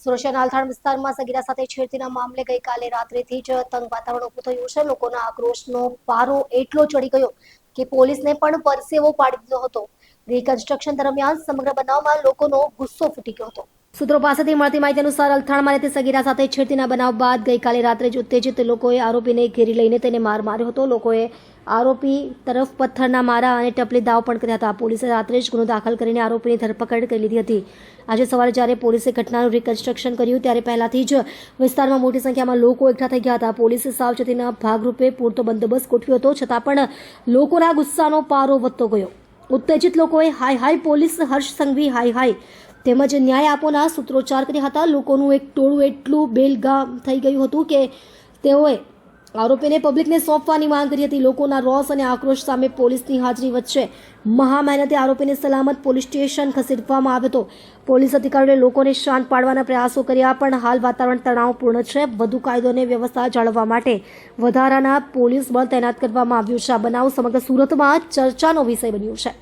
સુરત શહેરના અલથાણ વિસ્તારમાં સગીરા સાથે છેડતીના મામલે ગઈકાલે રાત્રેથી જ તંગ વાતાવરણ ઊભું થયું છે। લોકોના આક્રોશનો પારો એટલો ચડી ગયો કે પોલીસને પણ પરસેવો પાડી દીધો હતો। રિકન્સ્ટ્રક્શન દરમિયાન સમગ્ર બનાવમાં લોકોનો ગુસ્સો ફૂટી ગયો હતો। સૂત્રો પાસેથી મળતી માહિતી અનુસાર અલથાણમાં રહેતી સગીરા સાથે છેડતીના બનાવ બાદ ગઈકાલે રાત્રે જ ઉત્તેજિત લોકોએ આરોપીને ઘેરી લઈને તેને માર માર્યો હતો। લોકોએ આરોપી તરફ પથ્થરના મારા અને ટપલી દાવ પણ કર્યા હતા। પોલીસે રાત્રે જ ગુનો દાખલ કરીને આરોપીની ધરપકડ કરી લીધી હતી। આજે સવારે જ્યારે પોલીસે ઘટનાનું રિકન્સ્ટ્રક્શન કર્યું ત્યારે પહેલાથી જ વિસ્તારમાં મોટી સંખ્યામાં લોકો એકઠા થઈ ગયા હતા। પોલીસે સાવચેતીના ભાગરૂપે પૂરતો બંદોબસ્ત ગોઠવ્યો હતો, છતાં પણ લોકોના ગુસ્સાનો પારો વધતો ગયો। ઉત્તેજિત લોકોએ હાય હાય પોલીસ, હર્ષ સંઘવી હાય હાય તેમજ ન્યાય આપોના સૂત્રોચ્ચાર કર્યા હતા। લોકોનું એક ટોળું એટલું બેલગામ થઈ ગયું હતું કે તેઓએ આરોપીને પબ્લિકને સોંપવાની માંગ કરી હતી। લોકોના રોષ અને આક્રોશ સામે પોલીસની હાજરી વચ્ચે મહા મહેનતે આરોપીને સલામત પોલીસ સ્ટેશન ખસેડવામાં આવ્યો હતો। પોલીસ અધિકારીઓએ લોકોને શાંત પાડવાના પ્રયાસો કર્યા, પણ હાલ વાતાવરણ તણાવપૂર્ણ છે। વધુ કાયદો અને વ્યવસ્થા જાળવવા માટે વધારાના પોલીસ બળ તૈનાત કરવામાં આવ્યું છે। આ બનાવ સમગ્ર સુરતમાં ચર્ચાનો વિષય બન્યો છે।